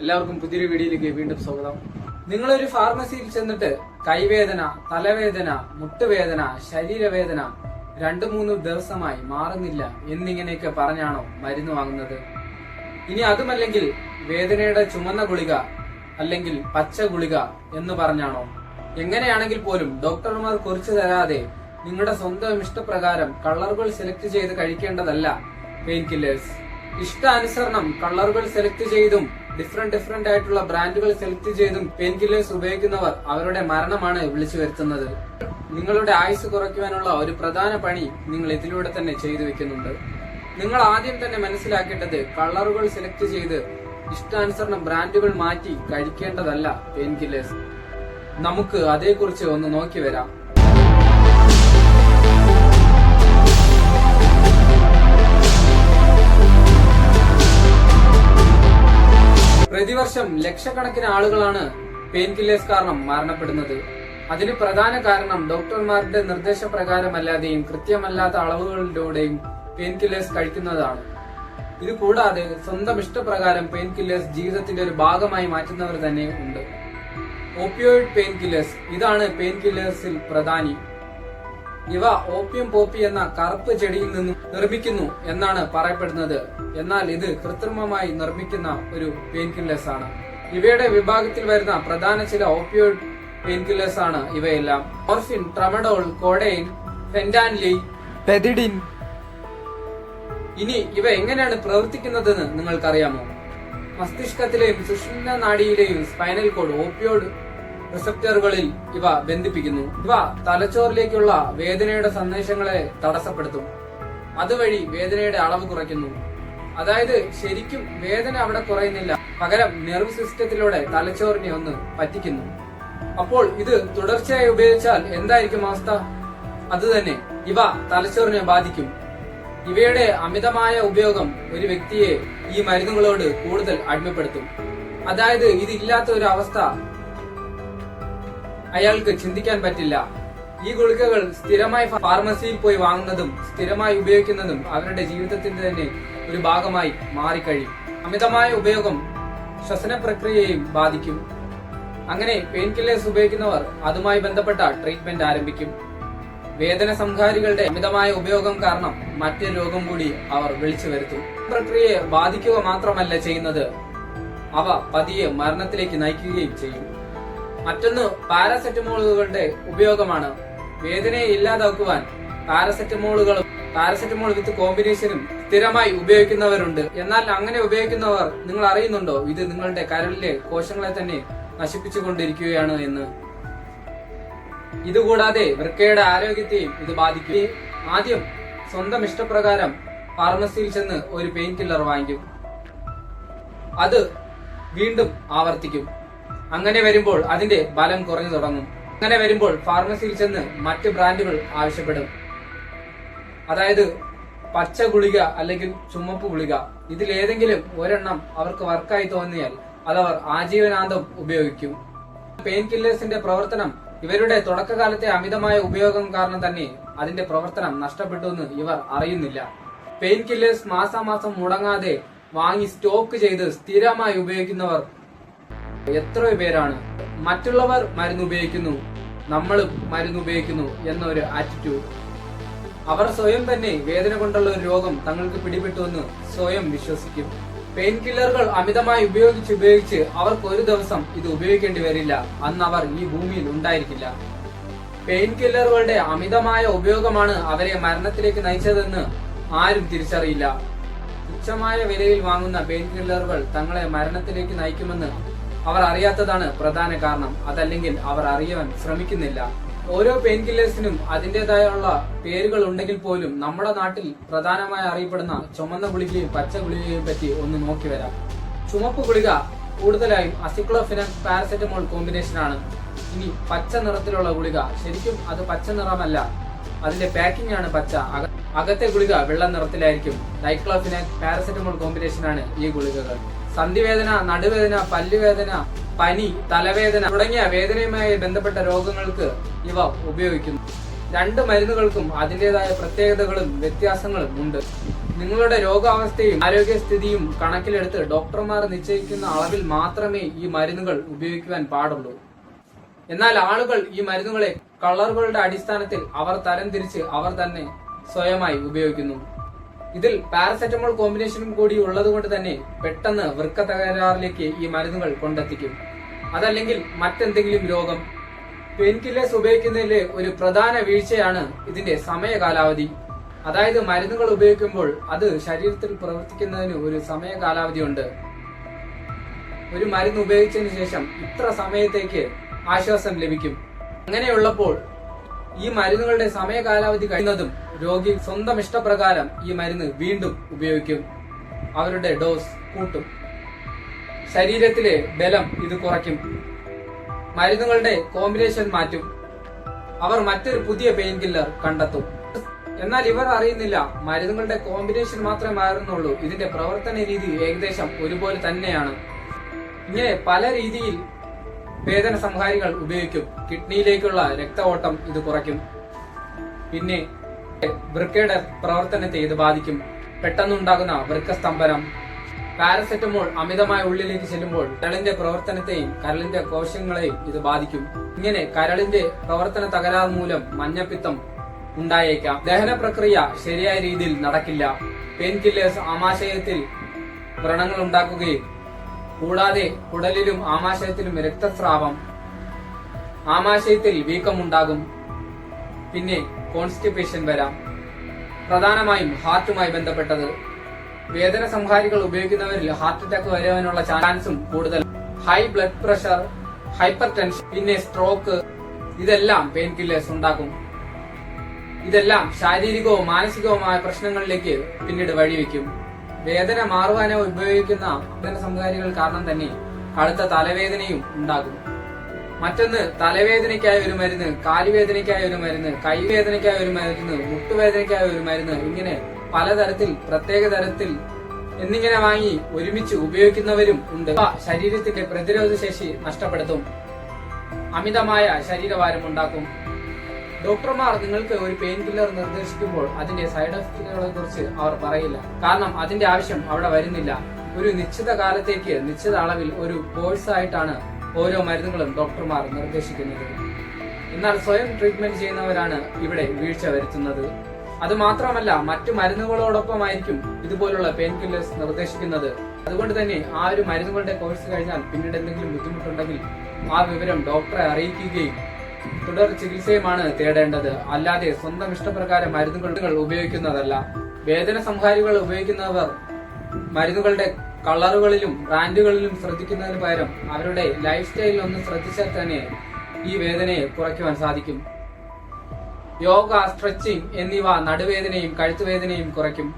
എല്ലാവർക്കും പുതിയൊരു വീഡിയോയിലേക്ക് വീണ്ടും സ്വാഗതം. നിങ്ങളൊരു ഫാർമസിയിൽ ചെന്നിട്ട് കൈവേദന, തലവേദന, മുട്ടുവേദന, ശരീരവേദന 2-3 ദിവസമായി മാറുന്നില്ല എന്നിങ്ങനെയൊക്കെ പറഞ്ഞാണോ മരുന്ന് വാങ്ങുന്നത്? ഇനി അതുമല്ലെങ്കിൽ വേദനയുടെ ചുമന്ന ഗുളിക അല്ലെങ്കിൽ പച്ച ഗുളിക എന്ന് പറഞ്ഞാണോ? എങ്ങനെയാണെങ്കിൽ പോലും ഡോക്ടർമാർ കുറിച്ചു തരാതെ നിങ്ങളുടെ സ്വന്തം ഇഷ്ടപ്രകാരം കളറുകൾ സെലക്ട് ചെയ്ത് കഴിക്കേണ്ടതല്ല പെയിൻ കില്ലേഴ്സ്. ഇഷ്ടാനുസരണം കളറുകൾ സെലക്ട് ചെയ്തും ഡിഫറെന്റ് ആയിട്ടുള്ള ബ്രാൻഡുകൾ സെലക്ട് ചെയ്തും പെയിൻ കില്ലേഴ്സ് ഉപയോഗിക്കുന്നവർ അവരുടെ മരണമാണ് വിളിച്ചു വരുത്തുന്നത്. നിങ്ങളുടെ ആയുസ് കുറയ്ക്കുവാനുള്ള ഒരു പ്രധാന പണി നിങ്ങൾ ഇതിലൂടെ തന്നെ ചെയ്തു വെക്കുന്നുണ്ട്. നിങ്ങൾ ആദ്യം തന്നെ മനസ്സിലാക്കേണ്ടത് കളറുകൾ സെലക്ട് ചെയ്ത് ഇഷ്ടാനുസരണം ബ്രാൻഡുകൾ മാറ്റി കഴിക്കേണ്ടതല്ല പെയിൻ കില്ലേഴ്സ്. നമുക്ക് അതേക്കുറിച്ച് ഒന്ന് നോക്കി വരാം. പ്രതിവർഷം ലക്ഷക്കണക്കിന് ആളുകളാണ് പെയിൻ കില്ലേഴ്സ് കാരണം മരണപ്പെടുന്നത്. അതിന് പ്രധാന കാരണം ഡോക്ടർമാരുടെ നിർദ്ദേശപ്രകാരമല്ലാതെയും കൃത്യമല്ലാത്ത അളവുകളിലൂടെയും പെയിൻ കില്ലേഴ്സ് കഴിക്കുന്നതാണ്. ഇത് കൂടാതെ സ്വന്തം ഇഷ്ടപ്രകാരം പെയിൻ കില്ലേഴ്സ് ജീവിതത്തിന്റെ ഒരു ഭാഗമായി മാറ്റുന്നവർ തന്നെ ഉണ്ട്. ഓപ്പിയോയിഡ് പെയിൻ കില്ലേഴ്സ്, ഇതാണ് പെയിൻ കില്ലേഴ്സിൽ പ്രധാനി. ഇവ ഓപ്പിയം പോപ്പി എന്ന കറുപ്പ് ചെടിയിൽ നിന്നും നിർമ്മിക്കുന്നു എന്നാണ് പറയപ്പെടുന്നത്. എന്നാൽ ഇത് കൃത്രിമമായി നിർമ്മിക്കുന്ന ഒരു പെയിൻ കില്ലേഴ്സ് ആണ്. ഇവയുടെ വിഭാഗത്തിൽ വരുന്ന പ്രധാന ചില ഓപ്പിയോയിഡ് പെയിൻ കില്ലേഴ്സ് ആണ് ഇവയെല്ലാം: മോർഫിൻ, ട്രമഡോൾ, കോഡൈൻ, ഫെന്റാനിൽ, പെതിഡിൻ. ഇനി ഇവ എങ്ങനെയാണ് പ്രവർത്തിക്കുന്നതെന്ന് നിങ്ങൾക്കറിയാമോ? മസ്തിഷ്കത്തിലെയും സുഷുമ്ന നാഡിയിലെയും സ്പൈനൽ കോഡ് ഓപ്പിയോയിഡ് റിസപ്റ്ററുകളിൽ ഇവ ബന്ധിപ്പിക്കുന്നു. ഇവ തലച്ചോറിലേക്കുള്ള വേദനയുടെ സന്ദേശങ്ങളെ തടസ്സപ്പെടുത്തും. അതുവഴി വേദനയുടെ അളവ് കുറയ്ക്കുന്നു. അതായത് ശരിക്കും വേദന അവിടെ കുറയുന്നില്ല, പകരം നെർവ് സിസ്റ്റത്തിലൂടെ തലച്ചോറിനെ ഒന്ന് പറ്റിക്കുന്നു. അപ്പോൾ ഇത് തുടർച്ചയായി ഉപയോഗിച്ചാൽ എന്തായിരിക്കും അവസ്ഥ? അതുതന്നെ, ഇവ തലച്ചോറിനെ ബാധിക്കും. ഇവയുടെ അമിതമായ ഉപയോഗം ഒരു വ്യക്തിയെ ഈ മരുന്നുകളോട് കൂടുതൽ അടിമപ്പെടുത്തും. അതായത് ഇതില്ലാത്ത ഒരു അവസ്ഥ അയാൾക്ക് ചിന്തിക്കാൻ പറ്റില്ല. ഈ ഗുളികകൾ സ്ഥിരമായി ഫാർമസിയിൽ പോയി വാങ്ങുന്നതും സ്ഥിരമായി ഉപയോഗിക്കുന്നതും അവരുടെ ജീവിതത്തിന്റെ തന്നെ ഒരു ഭാഗമായി മാറിക്കഴിയും. അമിതമായ ഉപയോഗം ശ്വസന പ്രക്രിയയെയും ബാധിക്കും. അങ്ങനെ പെയിൻ കില്ലേഴ്സ് ഉപയോഗിക്കുന്നവർ അതുമായി ബന്ധപ്പെട്ട ട്രീറ്റ്മെന്റ് ആരംഭിക്കും. വേദന സംഹാരികളുടെ അമിതമായ ഉപയോഗം കാരണം മറ്റൊരു രോഗം കൂടി അവർ വിളിച്ചു വരുത്തും. പ്രക്രിയയെ ബാധിക്കുക മാത്രമല്ല ചെയ്യുന്നത്, അവ പതിയെ മരണത്തിലേക്ക് നയിക്കുകയും ചെയ്യും. മറ്റൊന്ന് പാരാസെറ്റമോളുകളുടെ ഉപയോഗമാണ്. വേദനയെ ഇല്ലാതാക്കുവാൻ പാരസെറ്റമോൾ വിത്ത് കോമ്പിനേഷനും സ്ഥിരമായി ഉപയോഗിക്കുന്നവരുണ്ട്. എന്നാൽ അങ്ങനെ ഉപയോഗിക്കുന്നവർ നിങ്ങൾ അറിയുന്നുണ്ടോ ഇത് നിങ്ങളുടെ കരളിലെ കോശങ്ങളെ തന്നെ നശിപ്പിച്ചുകൊണ്ടിരിക്കുകയാണ് എന്ന്? ഇതുകൂടാതെ വൃക്കയുടെ ആരോഗ്യത്തെയും ഇത് ബാധിക്കും. ആദ്യം സ്വന്തം ഇഷ്ടപ്രകാരം ഫാർമസിയിൽ ചെന്ന് ഒരു പെയിൻ കില്ലർ വാങ്ങിക്കും. അത് വീണ്ടും ആവർത്തിക്കും. അങ്ങനെ വരുമ്പോൾ അതിന്റെ ബലം കുറഞ്ഞു തുടങ്ങും. അങ്ങനെ വരുമ്പോൾ ഫാർമസിയിൽ ചെന്ന് മറ്റ് ബ്രാൻഡുകൾ ആവശ്യപ്പെടും. അതായത് പച്ച ഗുളിക അല്ലെങ്കിൽ ചുമപ്പ് ഗുളിക, ഇതിലേതെങ്കിലും ഒരെണ്ണം അവർക്ക് വർക്കായി തോന്നിയാൽ അതവർ ആജീവനാന്തം ഉപയോഗിക്കും. പെയിൻ കില്ലേഴ്സിന്റെ പ്രവർത്തനം ഇവരുടെ തുടക്കകാലത്തെ അമിതമായ ഉപയോഗം കാരണം തന്നെ അതിന്റെ പ്രവർത്തനം നഷ്ടപ്പെട്ടു എന്ന് ഇവർ അറിയുന്നില്ല. പെയിൻ കില്ലേഴ്സ് മാസാമാസം മുടങ്ങാതെ വാങ്ങി സ്റ്റോക്ക് ചെയ്ത് സ്ഥിരമായി ഉപയോഗിക്കുന്നവർ എത്രയോ പേരാണ്. മറ്റുള്ളവർ മരുന്ന് ഉപയോഗിക്കുന്നു, നമ്മളും മരുന്ന് ഉപയോഗിക്കുന്നു എന്നൊരു ആറ്റിറ്റ്യൂഡ്. അവർ സ്വയം തന്നെ വേദന കൊണ്ടുള്ള ഒരു രോഗം തങ്ങൾക്ക് പിടിപെട്ടുവെന്ന് സ്വയം വിശ്വസിക്കും. പെയിൻ കില്ലറുകൾ അമിതമായി ഉപയോഗിച്ച് അവർക്ക് ഒരു ദിവസം ഇത് ഉപയോഗിക്കേണ്ടി വരില്ല. അന്ന് അവർ ഈ ഭൂമിയിൽ ഉണ്ടായിരിക്കില്ല. പെയിൻ കില്ലറുകളുടെ അമിതമായ ഉപയോഗമാണ് അവരെ മരണത്തിലേക്ക് നയിച്ചതെന്ന് ആരും തിരിച്ചറിയില്ല. തുച്ഛമായ വിലയിൽ വാങ്ങുന്ന പെയിൻ കില്ലറുകൾ തങ്ങളെ മരണത്തിലേക്ക് നയിക്കുമെന്ന് അവർ അറിയാത്തതാണ് പ്രധാന കാരണം. അതല്ലെങ്കിൽ അവർ അറിയാൻ ശ്രമിക്കുന്നില്ല. ഓരോ പെയിൻ കില്ലേഴ്സിനും അതിന്റേതായുള്ള പേരുകൾ ഉണ്ടെങ്കിൽ പോലും നമ്മുടെ നാട്ടിൽ പ്രധാനമായി അറിയപ്പെടുന്ന ചുമന്ന ഗുളികയും പച്ച ഗുളികയും പറ്റി ഒന്ന് നോക്കി വരാം. ചുമപ്പ് ഗുളിക കൂടുതലായും അസിക്ലോഫിനാക് പാരസെറ്റമോൾ കോമ്പിനേഷനാണ്. ഇനി പച്ച നിറത്തിലുള്ള ഗുളിക, ശരിക്കും അത് പച്ച നിറമല്ല, അതിന്റെ പാക്കിംഗ് ആണ് പച്ച. അകത്തെ ഗുളിക വെള്ള നിറത്തിലായിരിക്കും. ഡൈക്ലോഫിനാക് പാരസെറ്റമോൾ കോമ്പിനേഷനാണ് ഈ ഗുളികകൾ. സന്ധിവേദന, നടുവേദന, പല്ലുവേദന, പനി, തലവേദന തുടങ്ങിയ വേദനയുമായി ബന്ധപ്പെട്ട രോഗങ്ങൾക്ക് ഇവ ഉപയോഗിക്കുന്നു. രണ്ട് മരുന്നുകൾക്കും അതിന്റേതായ പ്രത്യേകതകളും വ്യത്യാസങ്ങളും ഉണ്ട്. നിങ്ങളുടെ രോഗാവസ്ഥയും ആരോഗ്യസ്ഥിതിയും കണക്കിലെടുത്ത് ഡോക്ടർമാർ നിശ്ചയിക്കുന്ന അളവിൽ മാത്രമേ ഈ മരുന്നുകൾ ഉപയോഗിക്കുവാൻ പാടുള്ളൂ. എന്നാൽ ആളുകൾ ഈ മരുന്നുകളെ കളറുകളുടെ അടിസ്ഥാനത്തിൽ അവർ തരംതിരിച്ച് അവർ തന്നെ സ്വയമായി ഉപയോഗിക്കുന്നു. ഇതിൽ പാരസെറ്റമോൾ കോമ്പിനേഷനും കൂടി ഉള്ളതുകൊണ്ട് തന്നെ പെട്ടെന്ന് വൃക്ക തകരാറിലേക്ക് ഈ മരുന്നുകൾ കൊണ്ടെത്തിക്കും. അതല്ലെങ്കിൽ മറ്റെന്തെങ്കിലും രോഗം. പെയിൻ കില്ലേഴ്സ് ഉപയോഗിക്കുന്നതിലെ ഒരു പ്രധാന വീഴ്ചയാണ് ഇതിന്റെ സമയ കാലാവധി. അതായത് മരുന്നുകൾ ഉപയോഗിക്കുമ്പോൾ അത് ശരീരത്തിൽ പ്രവർത്തിക്കുന്നതിന് ഒരു സമയ കാലാവധി ഉണ്ട്. ഒരു മരുന്ന് ഉപയോഗിച്ചതിന് ശേഷം ഇത്ര സമയത്തേക്ക് ആശ്വാസം ലഭിക്കും. അങ്ങനെയുള്ളപ്പോൾ ഈ മരുന്നുകളുടെ സമയ കാലാവധി കഴിയുന്നതും രോഗി സ്വന്തം ഇഷ്ടപ്രകാരം ഈ മരുന്ന് വീണ്ടും ഉപയോഗിക്കും. അവരുടെ ഡോസ് കൂട്ടും. ശരീരത്തിലെ ബലം ഇത് കുറയ്ക്കും. മരുന്നുകളുടെ കോമ്പിനേഷൻ മാറ്റും. അവർ മറ്റൊരു പുതിയ പെയിൻ കില്ലർ കണ്ടെത്തും. എന്നാൽ ഇവർ അറിയുന്നില്ല, മരുന്നുകളുടെ കോമ്പിനേഷൻ മാത്രമേ മാറുന്നുള്ളൂ. ഇതിന്റെ പ്രവർത്തന രീതി ഏകദേശം ഒരുപോലെ തന്നെയാണ്. ഇങ്ങനെ പല രീതിയിൽ വേദന സംഹാരികൾ ഉപയോഗിക്കും. കിഡ്നിയിലേക്കുള്ള രക്ത ഓട്ടം ഇത് കുറയ്ക്കും. പിന്നെ വൃക്കയുടെ പ്രവർത്തനത്തെ ഇത് ബാധിക്കും. പെട്ടെന്നുണ്ടാകുന്ന വൃക്കസ്തംഭനം. പാരസെറ്റമോൾ അമിതമായ ഉള്ളിലേക്ക് ചെല്ലുമ്പോൾ കരളിന്റെ പ്രവർത്തനത്തെയും കരളിന്റെ കോശങ്ങളെയും ഇത് ബാധിക്കും. ഇങ്ങനെ കരളിന്റെ പ്രവർത്തന തകരാർ മൂലം മഞ്ഞപ്പിത്തം ഉണ്ടായേക്കാം. ദഹന പ്രക്രിയ ശരിയായ രീതിയിൽ നടക്കില്ല. പെയിൻ കില്ലേഴ്സ് ആമാശയത്തിൽ വ്രണങ്ങൾ ഉണ്ടാക്കുകയും കൂടാതെ കുടലിലും ആമാശയത്തിലും രക്തസ്രാവം, ആമാശയത്തിൽ വീക്കമുണ്ടാകും. പിന്നെ കോൺസ്റ്റിപ്പേഷൻ വരാം. പ്രധാനമായും ഹാർട്ടുമായി ബന്ധപ്പെട്ടത്. വേദന സംഹാരികൾ ഉപയോഗിക്കുന്നവരിൽ ഹാർട്ട് അറ്റാക്ക് വരുവാനുള്ള ചാൻസും കൂടുതൽ. High blood pressure, hyper tension, പിന്നെ സ്ട്രോക്ക്, ഇതെല്ലാം പെയിൻ കില്ലേഴ്സ് ഉണ്ടാക്കും. ഇതെല്ലാം ശാരീരികവും മാനസികവുമായ പ്രശ്നങ്ങളിലേക്ക് പിന്നീട് വഴിവെക്കും. വേദന മാറുവാനോ ഉപയോഗിക്കുന്ന വേദന സംഹാരികൾ കാരണം തന്നെ കടുത്ത തലവേദനയും ഉണ്ടാകും. മറ്റൊന്ന്, തലവേദനയ്ക്കായ ഒരു മരുന്ന്, കാലുവേദനയ്ക്കായ ഒരു മരുന്ന്, കൈവേദനയ്ക്കായ ഒരു മരുന്ന്, മുട്ടുവേദനയ്ക്കായ ഒരു മരുന്ന്, ഇങ്ങനെ പലതരത്തിൽ പ്രത്യേക തരത്തിൽ എന്നിങ്ങനെ വാങ്ങി ഒരുമിച്ച് ഉപയോഗിക്കുന്നവരും ഉണ്ട്. ശരീരത്തിന്റെ പ്രതിരോധ ശേഷി നഷ്ടപ്പെടുത്തും. അമിതമായ ശരീരഭാരം ഉണ്ടാക്കും. ഡോക്ടർമാർ നിങ്ങൾക്ക് ഒരു പെയിൻ കില്ലർ നിർദ്ദേശിക്കുമ്പോൾ അതിന്റെ സൈഡ് എഫക്റ്റുകളെ കുറിച്ച് അവർ പറയില്ല. കാരണം അതിന്റെ ആവശ്യം അവിടെ വരുന്നില്ല. ഒരു നിശ്ചിത കാലത്തേക്ക് നിശ്ചിത അളവിൽ ഒരു കോഴ്സ് ആയിട്ടാണ് ഓരോ മരുന്നുകളും ഡോക്ടർമാർ നിർദ്ദേശിക്കുന്നത്. എന്നാൽ സ്വയം ട്രീറ്റ്മെന്റ് ചെയ്യുന്നവരാണ് ഇവിടെ വീഴ്ച വരുത്തുന്നത്. അത് മാത്രമല്ല, മറ്റു മരുന്നുകളോടൊപ്പമായിരിക്കും ഇതുപോലുള്ള പെയിൻ കില്ലേഴ്സ് നിർദ്ദേശിക്കുന്നത്. അതുകൊണ്ട് തന്നെ ആ ഒരു മരുന്നുകളുടെ കോഴ്സ് കഴിഞ്ഞാൽ പിന്നീട് എന്തെങ്കിലും ബുദ്ധിമുട്ടുണ്ടെങ്കിൽ ആ വിവരം ഡോക്ടറെ അറിയിക്കുകയും തുടർ ചികിത്സയുമാണ് തേടേണ്ടത്. അല്ലാതെ സ്വന്തം ഇഷ്ടപ്രകാരം മരുന്നുകൾ ഉപയോഗിക്കുന്നതല്ല. വേദന സംഹാരികൾ ഉപയോഗിക്കുന്നവർ മരുന്നുകളുടെ കളറുകളിലും ബ്രാൻഡുകളിലും ശ്രദ്ധിക്കുന്നതിന് പകരം അവരുടെ ലൈഫ് സ്റ്റൈലിൽ ഒന്ന് ശ്രദ്ധിച്ചാൽ തന്നെ ഈ വേദനയെ കുറയ്ക്കുവാൻ സാധിക്കും. യോഗ, സ്ട്രെച്ചിങ് എന്നിവ നടുവേദനയും കഴുത്തുവേദനയും കുറയ്ക്കും.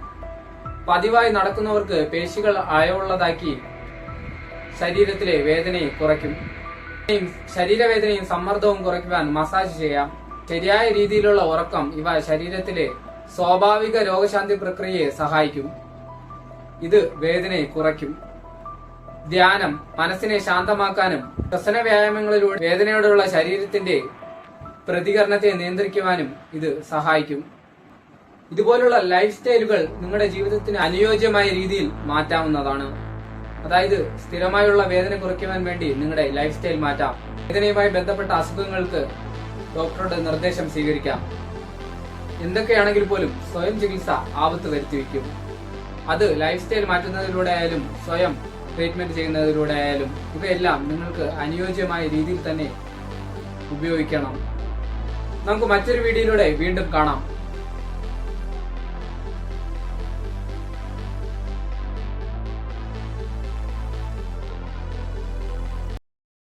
പതിവായി നടക്കുന്നവർക്ക് പേശികൾ അയവുള്ളതാക്കി ശരീരത്തിലെ വേദനയെ കുറയ്ക്കും. ശരീരവേദനയും സമ്മർദ്ദവും കുറയ്ക്കുവാൻ മസാജ് ചെയ്യാം. ശരിയായ രീതിയിലുള്ള ഉറക്കം ഇവ ശരീരത്തിലെ സ്വാഭാവിക രോഗശാന്തി പ്രക്രിയയെ സഹായിക്കും. ഇത് വേദനയെ കുറയ്ക്കും. ധ്യാനം മനസ്സിനെ ശാന്തമാക്കാനും ശ്വസന വ്യായാമങ്ങളിലൂടെ വേദനയോടുള്ള ശരീരത്തിന്റെ പ്രതികരണത്തെ നിയന്ത്രിക്കുവാനും ഇത് സഹായിക്കും. ഇതുപോലുള്ള ലൈഫ് സ്റ്റൈലുകൾ നിങ്ങളുടെ ജീവിതത്തിന് അനുയോജ്യമായ രീതിയിൽ മാറ്റാവുന്നതാണ്. അതായത് സ്ഥിരമായുള്ള വേദന കുറയ്ക്കുവാൻ വേണ്ടി നിങ്ങളുടെ ലൈഫ് സ്റ്റൈൽ മാറ്റാം. വേദനയുമായി ബന്ധപ്പെട്ട അസുഖങ്ങൾക്ക് ഡോക്ടറുടെ നിർദ്ദേശം സ്വീകരിക്കാം. എന്തൊക്കെയാണെങ്കിൽ പോലും സ്വയം ചികിത്സ ആപത്ത് വരുത്തിവെക്കും. അത് ലൈഫ് സ്റ്റൈൽ മാറ്റുന്നതിലൂടെ ആയാലും സ്വയം ട്രീറ്റ്മെന്റ് ചെയ്യുന്നതിലൂടെ ആയാലും ഇവയെല്ലാം നിങ്ങൾക്ക് അനുയോജ്യമായ രീതിയിൽ തന്നെ ഉപയോഗിക്കണം. നമുക്ക് മറ്റൊരു വീഡിയോയിലൂടെ വീണ്ടും കാണാം.